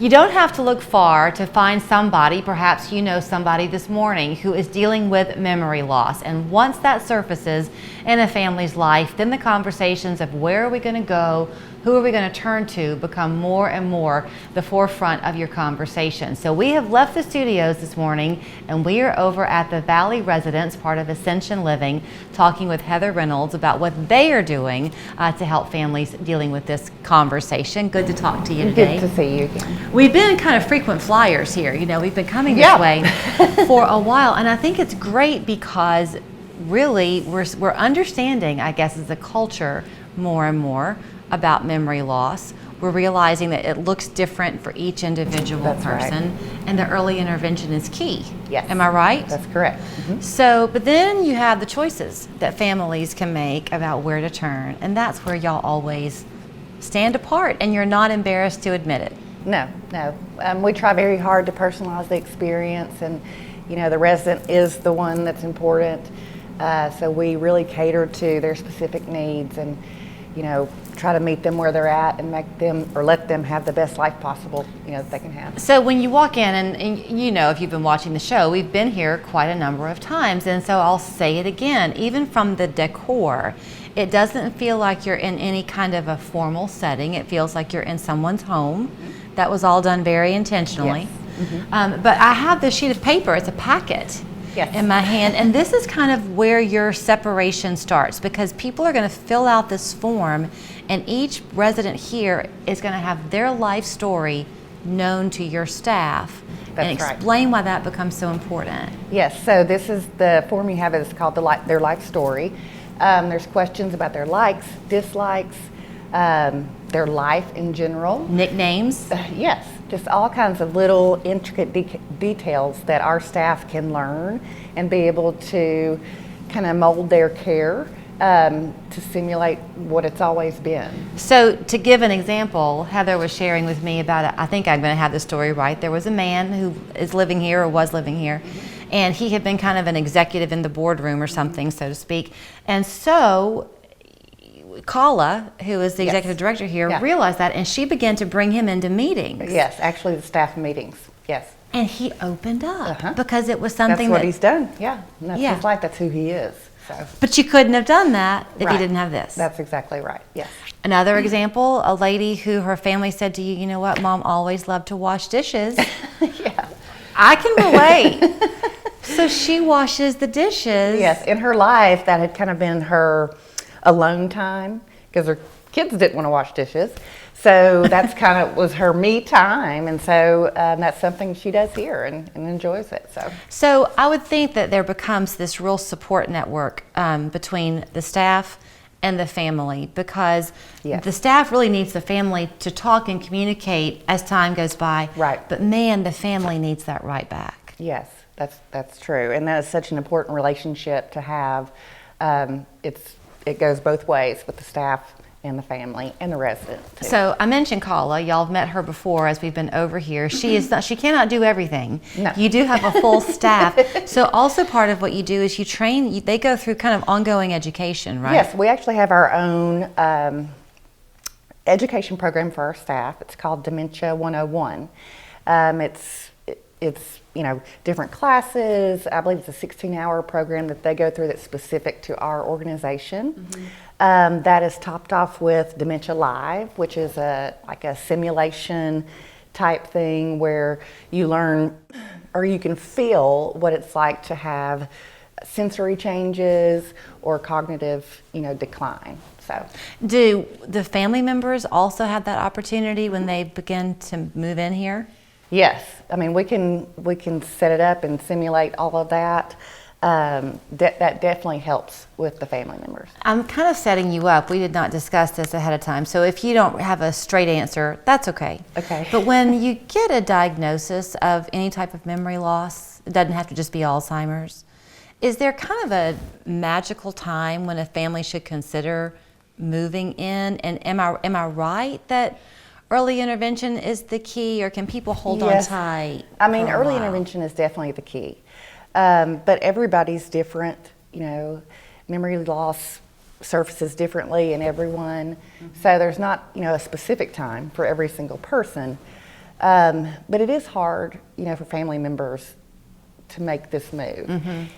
You don't have to look far to find somebody, perhaps you know somebody this morning, who is dealing with memory loss. And once that surfaces in a family's life, then the conversations of where are we going to go, who are we going to turn to, become more and more the forefront of your conversation. So we have left the studios this morning and we are over at the Valley Residence, part of Ascension Living, talking with Heather Reynolds about what they are doing to help families dealing with this conversation. Good to talk to you today. Good to see you again. We've been kind of frequent flyers here. You know, we've been coming this way for a while, and I think it's great because really we're understanding, I guess, as a culture more and more about memory loss. We're realizing that it looks different for each individual person, and the early intervention is key. Yes. Am I right? That's correct. Mm-hmm. So, but then you have the choices that families can make about where to turn, and that's where y'all always stand apart, and you're not embarrassed to admit it. No. We try very hard to personalize the experience, and the resident is the one that's important. So we really cater to their specific needs, and try to meet them where they're at and make them or let them have the best life possible that they can have. So when you walk in, and if you've been watching the show, we've been here quite a number of times, and so I'll say it again, even from the decor, it doesn't feel like you're in any kind of a formal setting. It feels like you're in someone's home. That was all done very intentionally. Yes. Mm-hmm. But I have this sheet of paper, it's a packet. Yes. In my hand, and this is kind of where your separation starts, because people are going to fill out this form, and each resident here is going to have their life story known to your staff. That's and explain why that becomes so important. Yes, so this is the form you have, is called their life story. There's questions about their likes, dislikes, their life in general. Nicknames? Yes, just all kinds of little intricate details that our staff can learn and be able to kind of mold their care to simulate what it's always been. So to give an example, Heather was sharing with me about it. I think I'm going to have the story right. There was a man who is living here or was living here, and he had been kind of an executive in the boardroom or something, so to speak. And so Kala, who is the executive director here, realized that, and she began to bring him into meetings. Yes, actually the staff meetings, yes. And he opened up because it was something that's what he's done, and that's his life, that's who he is. So. But you couldn't have done that if you didn't have this. That's exactly right, yes. Another example, a lady who her family said to you, you know what, Mom always loved to wash dishes. Yeah. I can relate. So she washes the dishes. Yes, in her life, that had kind of been her alone time, because her kids didn't want to wash dishes. So that's kind of was her me time, and so that's something she does here and enjoys it. So I would think that there becomes this real support network between the staff and the family, because the staff really needs the family to talk and communicate as time goes by. Right. But man, the family needs that right back. Yes, that's true, and that is such an important relationship to have. It goes both ways with the staff and the family and the resident too. So I mentioned Kala. Y'all have met her before as we've been over here. She cannot do everything. No. You do have a full staff. So also part of what you do is you train. They go through kind of ongoing education, right? Yes, we actually have our own education program for our staff. It's called Dementia 101. It's different classes. I believe it's a 16-hour program that they go through that's specific to our organization. Mm-hmm. That is topped off with Dementia Live, which is like a simulation type thing where you learn or you can feel what it's like to have sensory changes or cognitive, decline. So, do the family members also have that opportunity when they begin to move in here? Yes, I mean we can set it up and simulate all of that. That definitely helps with the family members. I'm kind of setting you up. We did not discuss this ahead of time, so if you don't have a straight answer, that's okay. Okay. But when you get a diagnosis of any type of memory loss, it doesn't have to just be Alzheimer's. Is there kind of a magical time when a family should consider moving in? And am I right that early intervention is the key, or can people hold on tight? I mean, early intervention is definitely the key. But everybody's different, memory loss surfaces differently in everyone. Mm-hmm. So there's not, a specific time for every single person. But it is hard, for family members to make this move.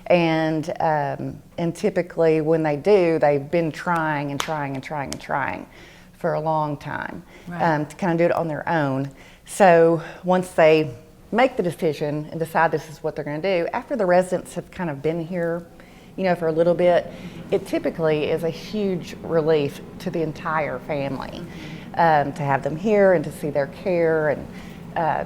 And typically when they do, they've been trying and trying and trying and trying for a long time, to kind of do it on their own. So once they make the decision and decide this is what they're going to do, after the residents have kind of been here, for a little bit, it typically is a huge relief to the entire family, to have them here and to see their care and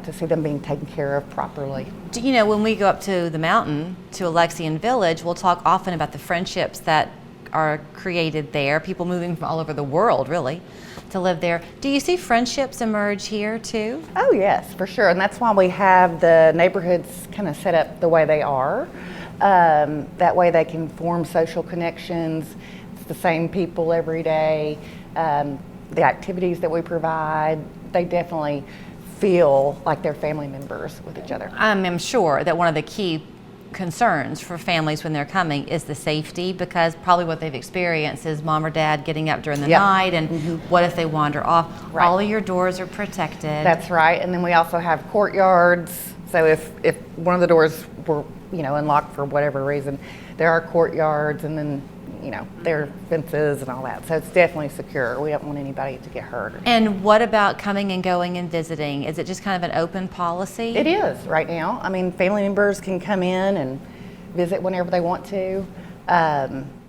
to see them being taken care of properly. When we go up to the mountain, to Alexian Village, we'll talk often about the friendships that are created there, people moving from all over the world, really, to live there. Do you see friendships emerge here, too? Oh, yes, for sure. And that's why we have the neighborhoods kind of set up the way they are. That way they can form social connections. It's the same people every day. The activities that we provide, they definitely feel like they're family members with each other. I'm sure that one of the key concerns for families when they're coming is the safety, because probably what they've experienced is mom or dad getting up during the night, and what if they wander off? Right. All of your doors are protected. That's right. And then we also have courtyards. So if one of the doors were, unlocked for whatever reason, there are courtyards, and then there are fences and all that. So it's definitely secure. We don't want anybody to get hurt. And what about coming and going and visiting? Is it just kind of an open policy? It is right now. I mean, family members can come in and visit whenever they want to.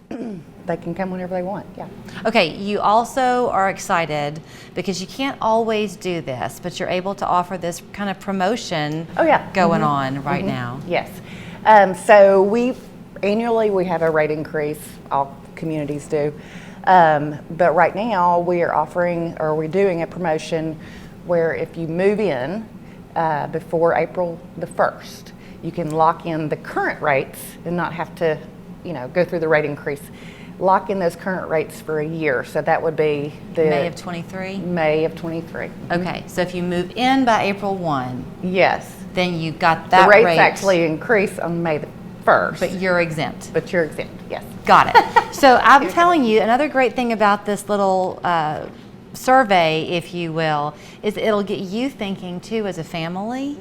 They can come whenever they want, yeah. Okay, you also are excited because you can't always do this, but you're able to offer this kind of promotion going on right now. Yes. So annually we have a rate increase, all communities do. But right now we're doing a promotion where if you move in before April the 1st, you can lock in the current rates and not have to, go through the rate increase. Lock in those current rates for a year. So that would be May of 23? May of 23. Okay, so if you move in by April 1, yes, then you've got that the rates rate. actually increase on May the 1st. But you're exempt. But you're exempt, yes. Got it. So I'm telling you, another great thing about this little survey, if you will, is it'll get you thinking too as a family,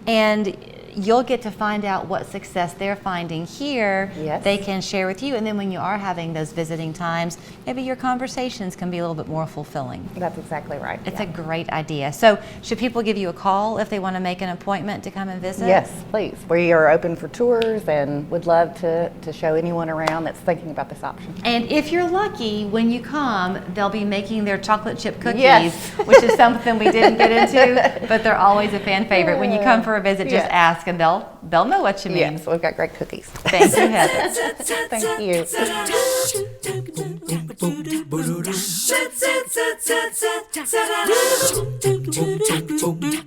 and you'll get to find out what success they're finding here. Yes. They can share with you, and then when you are having those visiting times, maybe your conversations can be a little bit more fulfilling. That's exactly right. It's a great idea. So should people give you a call if they want to make an appointment to come and visit? Yes, please. We are open for tours and would love to show anyone around that's thinking about this option. And if you're lucky, when you come, they'll be making their chocolate chip cookies, Yes. which is something we didn't get into, but they're always a fan favorite. When you come for a visit, just ask and they'll know what you mean. Yes, we've got great cookies. Thank you, Heather. Thank you.